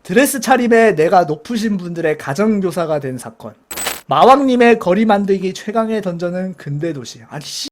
드레스 차림에 내가 높으신 분들의 가정교사가 된 사건. 마왕님의 거리 만들기 최강의 던전은 근대도시. 아니 씨.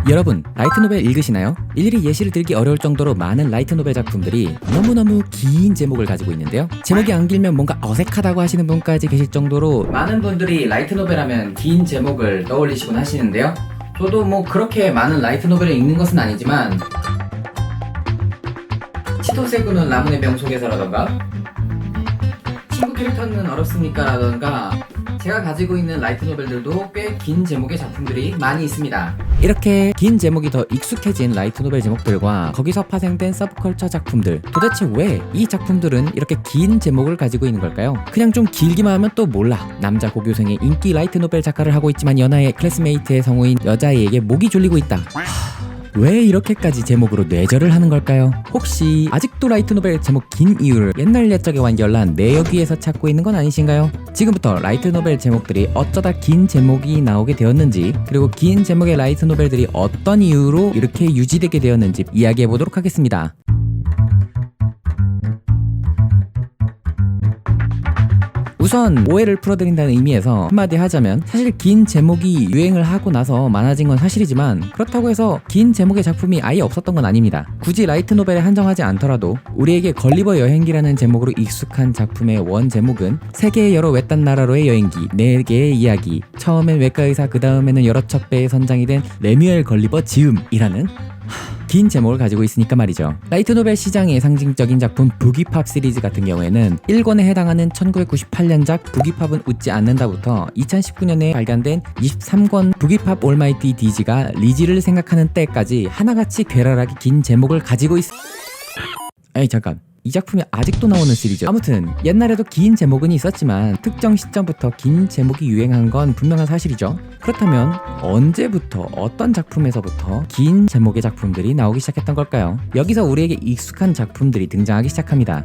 여러분, 라이트노벨 읽으시나요? 일일이 예시를 들기 어려울 정도로 많은 라이트노벨 작품들이 너무너무 긴 제목을 가지고 있는데요. 제목이 안 길면 뭔가 어색하다고 하시는 분까지 계실 정도로 많은 분들이 라이트노벨 하면 긴 제목을 떠올리시곤 하시는데요. 저도 뭐 그렇게 많은 라이트노벨을 읽는 것은 아니지만 치토세구는 라문의 병 속에서라던가 친구 캐릭터는 어렵습니까? 라던가 제가 가지고 있는 라이트노벨들도 꽤 긴 제목의 작품들이 많이 있습니다. 이렇게 긴 제목이 더 익숙해진 라이트노벨 제목들과 거기서 파생된 서브컬처 작품들, 도대체 왜 이 작품들은 이렇게 긴 제목을 가지고 있는 걸까요? 그냥 좀 길기만 하면 또 몰라, 남자 고교생의 인기 라이트노벨 작가를 하고 있지만 연하의 클래스메이트의 성우인 여자아이에게 목이 졸리고 있다. 왜 이렇게까지 제목으로 뇌절을 하는 걸까요? 혹시 아직도 라이트노벨 제목 긴 이유를 옛날 옛적에 완결난 내역위에서 찾고 있는 건 아니신가요? 지금부터 라이트노벨 제목들이 어쩌다 긴 제목이 나오게 되었는지, 그리고 긴 제목의 라이트노벨들이 어떤 이유로 이렇게 유지되게 되었는지 이야기해보도록 하겠습니다. 우선 오해를 풀어드린다는 의미에서 한마디 하자면, 사실 긴 제목이 유행을 하고 나서 많아진 건 사실이지만 그렇다고 해서 긴 제목의 작품이 아예 없었던 건 아닙니다. 굳이 라이트노벨에 한정하지 않더라도 우리에게 걸리버 여행기라는 제목으로 익숙한 작품의 원 제목은 세계의 여러 외딴 나라로의 여행기, 4개의 이야기, 처음엔 외과의사, 그 다음에는 여러 척배의 선장이 된 레뮤엘 걸리버 지음이라는 긴 제목을 가지고 있으니까 말이죠. 라이트노벨 시장의 상징적인 작품 부기팝 시리즈 같은 경우에는 1권에 해당하는 1998년작 부기팝은 웃지 않는다부터 2019년에 발간된 23권 부기팝 올마이티 디지가 리지를 생각하는 때까지 하나같이 괴랄하게 긴 제목을 가지고 에이 잠깐, 이 작품이 아직도 나오는 시리즈. 아무튼 옛날에도 긴 제목은 있었지만 특정 시점부터 긴 제목이 유행한 건 분명한 사실이죠. 그렇다면 언제부터, 어떤 작품에서부터 긴 제목의 작품들이 나오기 시작했던 걸까요? 여기서 우리에게 익숙한 작품들이 등장하기 시작합니다.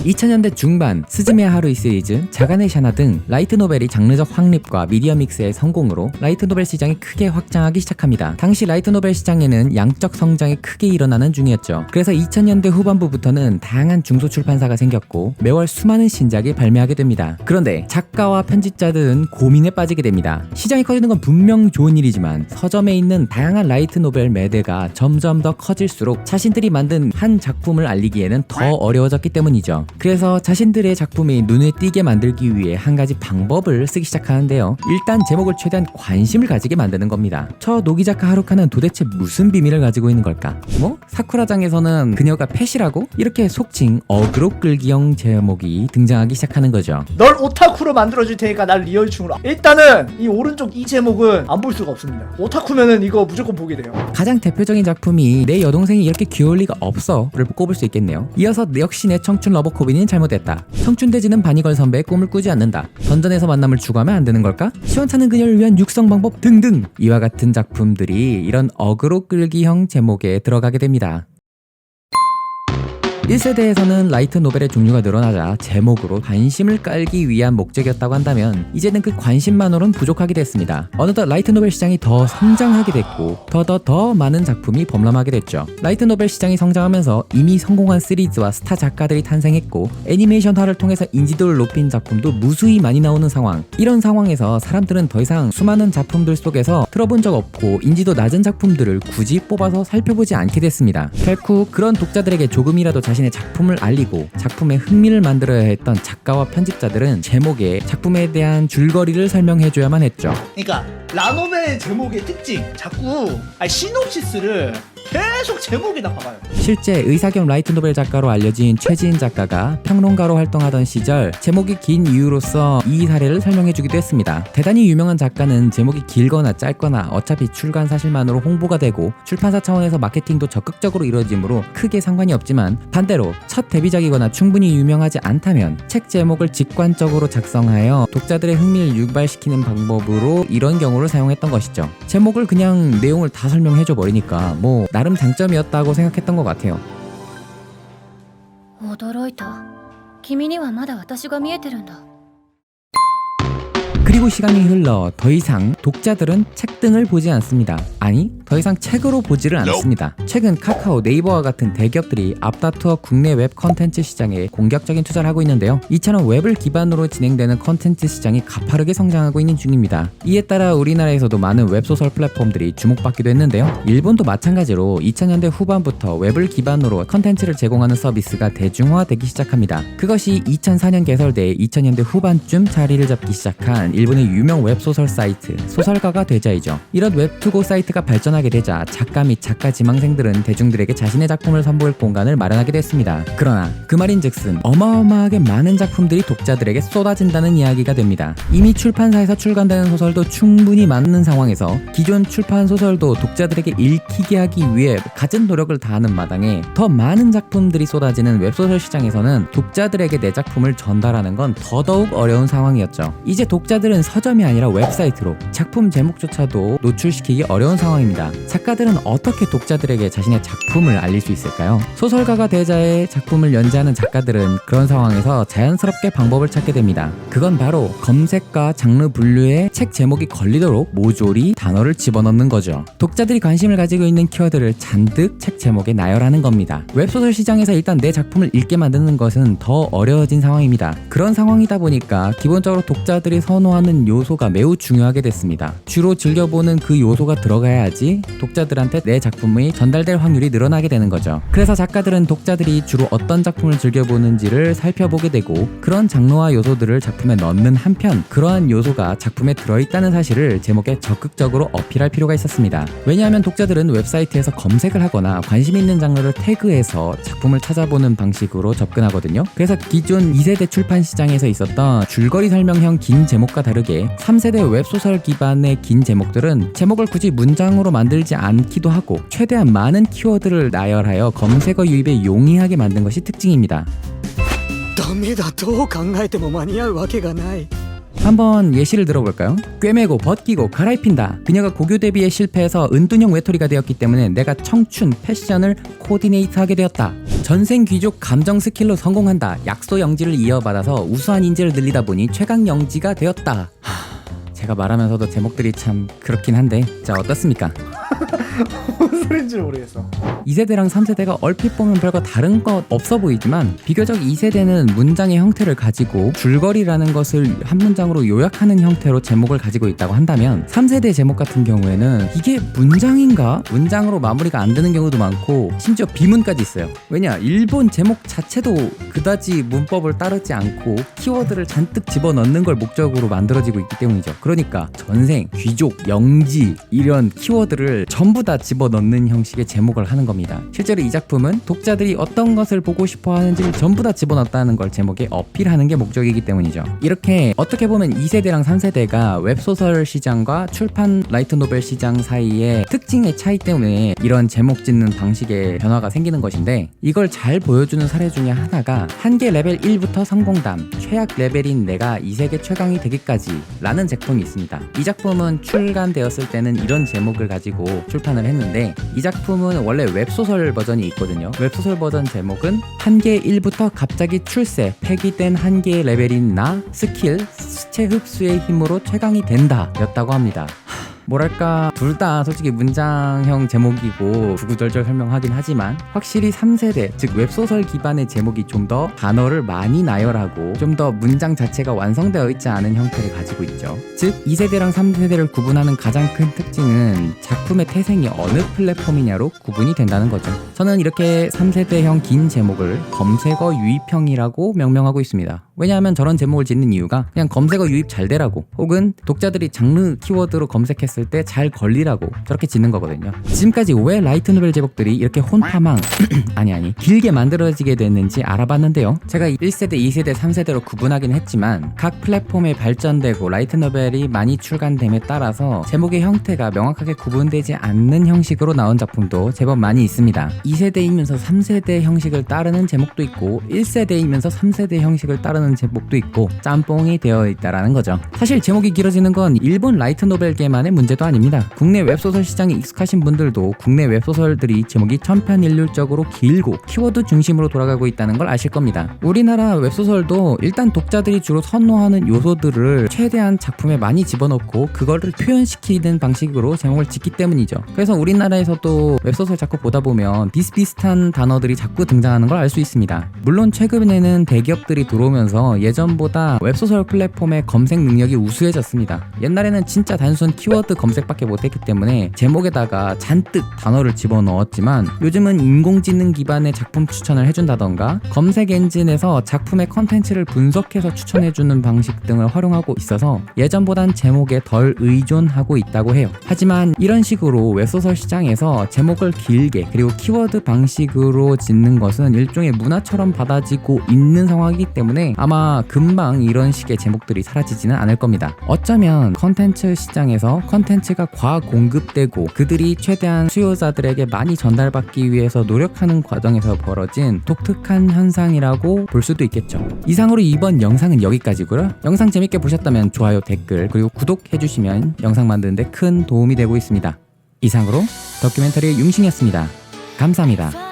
2000년대 중반 스즈메 하루이 시리즈, 자가네 샤나 등 라이트노벨이 장르적 확립과 미디어 믹스의 성공으로 라이트노벨 시장이 크게 확장하기 시작합니다. 당시 라이트노벨 시장에는 양적 성장이 크게 일어나는 중이었죠. 그래서 2000년대 후반부부터는 다양한 중소출판사가 생겼고 매월 수많은 신작이 발매하게 됩니다. 그런데 작가와 편집자들은 고민에 빠지게 됩니다. 시장이 커지는 건 분명 좋은 일이지만 서점에 있는 다양한 라이트노벨 매대가 점점 더 커질수록 자신들이 만든 한 작품을 알리기에는 더 어려워졌기 때문이죠. 그래서 자신들의 작품이 눈에 띄게 만들기 위해 한 가지 방법을 쓰기 시작하는데요. 일단 제목을 최대한 관심을 가지게 만드는 겁니다. 저 노기 작가 하루카는 도대체 무슨 비밀을 가지고 있는 걸까? 뭐? 사쿠라장에서는 그녀가 펫이라고? 이렇게 속칭 어그로 끌기형 제목이 등장하기 시작하는 거죠. 널 오타쿠로 만들어줄 테니까 날 리얼충으로. 일단은 이 오른쪽 이 제목은 안 볼 수가 없습니다. 오타쿠면은 이거 무조건 보게 돼요. 가장 대표적인 작품이 내 여동생이 이렇게 귀여울 리가 없어를 꼽을 수 있겠네요. 이어서 역시 내 청춘 러버코비는 잘못됐다. 청춘대지는 바니걸 선배의 꿈을 꾸지 않는다. 던전에서 만남을 추구하면 안 되는 걸까? 시원찮은 그녀를 위한 육성 방법 등등, 이와 같은 작품들이 이런 어그로 끌기형 제목에 들어가게 됩니다. 1세대에서는 라이트 노벨의 종류가 늘어나자 제목으로 관심을 깔기 위한 목적이었다고 한다면 이제는 그 관심만으로는 부족하게 됐습니다. 어느덧 라이트 노벨 시장이 더 성장하게 됐고 더 많은 작품이 범람하게 됐죠. 라이트 노벨 시장이 성장하면서 이미 성공한 시리즈와 스타 작가들이 탄생했고 애니메이션화를 통해서 인지도를 높인 작품도 무수히 많이 나오는 상황. 이런 상황에서 사람들은 더 이상 수많은 작품들 속에서 들어본 적 없고 인지도 낮은 작품들을 굳이 뽑아서 살펴보지 않게 됐습니다. 결국 그런 독자들에게 조금이라도 자신의 작품을 알리고 작품에 흥미를 만들어야 했던 작가와 편집자들은 제목에 작품에 대한 줄거리를 설명해줘야만 했죠. 그러니까 라노벨 제목의 특징, 자꾸 시놉시스를 계속 제목에다 박아요. 실제 의사 겸 라이트노벨 작가로 알려진 최지인 작가가 평론가로 활동하던 시절 제목이 긴 이유로서 이 사례를 설명해주기도 했습니다. 대단히 유명한 작가는 제목이 길거나 짧거나 어차피 출간 사실만으로 홍보가 되고 출판사 차원에서 마케팅도 적극적으로 이루어지므로 크게 상관이 없지만, 반대로 첫 데뷔작이거나 충분히 유명하지 않다면 책 제목을 직관적으로 작성하여 독자들의 흥미를 유발시키는 방법으로 이런 경우를 사용했던 것이죠. 제목을 그냥 내용을 다 설명해줘 버리니까 뭐 나름 장점이었다고 생각했던 것 같아요. 驚いた。君にはまだ私が見えてるんだ。 그리고 시간이 흘러 더 이상 독자들은 책 등을 보지 않습니다. 아니, 더 이상 책으로 보지를 않습니다. 최근 카카오, 네이버와 같은 대기업들이 앞다투어 국내 웹 컨텐츠 시장에 공격적인 투자를 하고 있는데요. 이처럼 웹을 기반으로 진행되는 컨텐츠 시장이 가파르게 성장하고 있는 중입니다. 이에 따라 우리나라에서도 많은 웹소설 플랫폼들이 주목받기도 했는데요. 일본도 마찬가지로 2000년대 후반부터 웹을 기반으로 컨텐츠를 제공하는 서비스가 대중화되기 시작합니다. 그것이 2004년 개설돼 2000년대 후반쯤 자리를 잡기 시작한 일본의 유명 웹소설 사이트 소설가가 되자이죠. 이런 웹투고 사이트가 발전하게 되자 작가 및 작가 지망생들은 대중들에게 자신의 작품을 선보일 공간을 마련하게 됐습니다. 그러나 그 말인즉슨 어마어마하게 많은 작품들이 독자들에게 쏟아진다는 이야기가 됩니다. 이미 출판사에서 출간되는 소설도 충분히 많은 상황에서 기존 출판 소설도 독자들에게 읽히게 하기 위해 갖은 노력을 다하는 마당에 더 많은 작품들이 쏟아지는 웹소설 시장에서는 독자들에게 내 작품을 전달하는 건 더더욱 어려운 상황이었죠. 이제 독자들은 서점이 아니라 웹사이트로 작품 제목조차도 노출시키기 어려운 상황입니다. 작가들은 어떻게 독자들에게 자신의 작품을 알릴 수 있을까요? 소설가가 되자의 작품을 연재하는 작가들은 그런 상황에서 자연스럽게 방법을 찾게 됩니다. 그건 바로 검색과 장르 분류에 책 제목이 걸리도록 모조리 단어를 집어넣는 거죠. 독자들이 관심을 가지고 있는 키워드를 잔뜩 책 제목에 나열하는 겁니다. 웹소설 시장에서 일단 내 작품을 읽게 만드는 것은 더 어려워진 상황입니다. 그런 상황이다 보니까 기본적으로 독자들이 선호하는 요소가 매우 중요하게 됐습니다. 주로 즐겨보는 그 요소가 들어가야지 독자들한테 내 작품이 전달될 확률이 늘어나게 되는 거죠. 그래서 작가들은 독자들이 주로 어떤 작품을 즐겨보는지를 살펴보게 되고 그런 장르와 요소들을 작품에 넣는 한편 그러한 요소가 작품에 들어있다는 사실을 제목에 적극적으로 어필할 필요가 있었습니다. 왜냐하면 독자들은 웹사이트에서 검색을 하거나 관심 있는 장르를 태그해서 작품을 찾아보는 방식으로 접근하거든요. 그래서 기존 2세대 출판 시장에서 있었던 줄거리 설명형 긴 제목과 다르게 3세대 웹소설 기반의 긴 제목들은 제목을 굳이 문장으로 만들지 않기도 하고 최대한 많은 키워드를 나열하여 검색어 유입에 용이하게 만든 것이 특징입니다. ダメだどう考えても間に合うわけがない 한번 예시를 들어볼까요? 꿰매고 벗기고 갈아입힌다. 그녀가 고교 데뷔에 실패해서 은둔형 외톨이가 되었기 때문에 내가 청춘 패션을 코디네이트하게 되었다. 전생 귀족 감정 스킬로 성공한다. 약소 영지를 이어받아서 우수한 인재를 늘리다 보니 최강 영지가 되었다. 제가 말하면서도 제목들이 참 그렇긴 한데 자 어떻습니까? 무슨 소린지 모르겠어. 2세대랑 3세대가 얼핏 보면 별거 다른 것 없어 보이지만 비교적 2세대는 문장의 형태를 가지고 줄거리라는 것을 한 문장으로 요약하는 형태로 제목을 가지고 있다고 한다면 3세대 제목 같은 경우에는 이게 문장인가? 문장으로 마무리가 안 되는 경우도 많고 심지어 비문까지 있어요. 왜냐? 일본 제목 자체도 그다지 문법을 따르지 않고 키워드를 잔뜩 집어넣는 걸 목적으로 만들어지고 있기 때문이죠. 그러니까 전생, 귀족, 영지 이런 키워드를 전부 다 집어넣는 형식의 제목을 하는 겁니다. 실제로 이 작품은 독자들이 어떤 것을 보고 싶어 하는지를 전부 다 집어넣었다는 걸 제목에 어필하는 게 목적이기 때문이죠. 이렇게 어떻게 보면 2세대랑 3세대가 웹소설 시장과 출판 라이트 노벨 시장 사이의 특징의 차이 때문에 이런 제목 짓는 방식의 변화가 생기는 것인데 이걸 잘 보여주는 사례 중에 하나가 한계 레벨 1부터 성공담 최악 레벨인 내가 이 세계 최강이 되기까지 라는 작품이 있습니다. 이 작품은 출간되었을 때는 이런 제목을 가지고 출판을 했는데 이 작품은 원래 웹소설 버전이 있거든요. 웹소설 버전 제목은 한계 1부터 갑자기 출세 폐기된 한계의 레벨인 나 스킬 수체 흡수의 힘으로 최강이 된다 였다고 합니다. 뭐랄까 둘 다 솔직히 문장형 제목이고 구구절절 설명하긴 하지만 확실히 3세대 즉 웹소설 기반의 제목이 좀 더 단어를 많이 나열하고 좀 더 문장 자체가 완성되어 있지 않은 형태를 가지고 있죠. 즉 2세대랑 3세대를 구분하는 가장 큰 특징은 작품의 태생이 어느 플랫폼이냐로 구분이 된다는 거죠. 저는 이렇게 3세대형 긴 제목을 검색어 유입형이라고 명명하고 있습니다. 왜냐하면 저런 제목을 짓는 이유가 그냥 검색어 유입 잘 되라고 혹은 독자들이 장르 키워드로 검색했을 때 잘 걸리라고 저렇게 짓는 거거든요. 지금까지 왜 라이트 노벨 제목들이 이렇게 혼파망 아니 길게 만들어지게 됐는지 알아봤는데요. 제가 1세대, 2세대, 3세대로 구분하긴 했지만 각 플랫폼에 발전되고 라이트 노벨이 많이 출간됨에 따라서 제목의 형태가 명확하게 구분되지 않는 형식으로 나온 작품도 제법 많이 있습니다. 2세대이면서 3세대 형식을 따르는 제목도 있고 1세대이면서 3세대 형식을 따르는 쓰는 제목도 있고 짬뽕이 되어 있다라는 거죠. 사실 제목이 길어지는 건 일본 라이트 노벨계만의 문제도 아닙니다. 국내 웹소설 시장에 익숙하신 분들도 국내 웹소설들이 제목이 천편일률적으로 길고 키워드 중심으로 돌아가고 있다는 걸 아실 겁니다. 우리나라 웹소설도 일단 독자들이 주로 선호하는 요소들을 최대한 작품에 많이 집어넣고 그거를 표현시키는 방식으로 제목을 짓기 때문이죠. 그래서 우리나라에서도 웹소설 자꾸 보다 보면 비슷비슷한 단어들이 자꾸 등장하는 걸 알 수 있습니다. 물론 최근에는 대기업들이 들어오면서 예전보다 웹소설 플랫폼의 검색 능력이 우수해졌습니다. 옛날에는 진짜 단순 키워드 검색밖에 못했기 때문에 제목에다가 잔뜩 단어를 집어넣었지만 요즘은 인공지능 기반의 작품 추천을 해준다던가 검색 엔진에서 작품의 컨텐츠를 분석해서 추천해주는 방식 등을 활용하고 있어서 예전보단 제목에 덜 의존하고 있다고 해요. 하지만 이런 식으로 웹소설 시장에서 제목을 길게 그리고 키워드 방식으로 짓는 것은 일종의 문화처럼 받아지고 있는 상황이기 때문에 아마 금방 이런 식의 제목들이 사라지지는 않을 겁니다. 어쩌면 컨텐츠 시장에서 컨텐츠가 과공급되고 그들이 최대한 수요자들에게 많이 전달받기 위해서 노력하는 과정에서 벌어진 독특한 현상이라고 볼 수도 있겠죠. 이상으로 이번 영상은 여기까지고요. 영상 재밌게 보셨다면 좋아요, 댓글 그리고 구독해주시면 영상 만드는데 큰 도움이 되고 있습니다. 이상으로 다큐멘터리의 융신이었습니다. 감사합니다.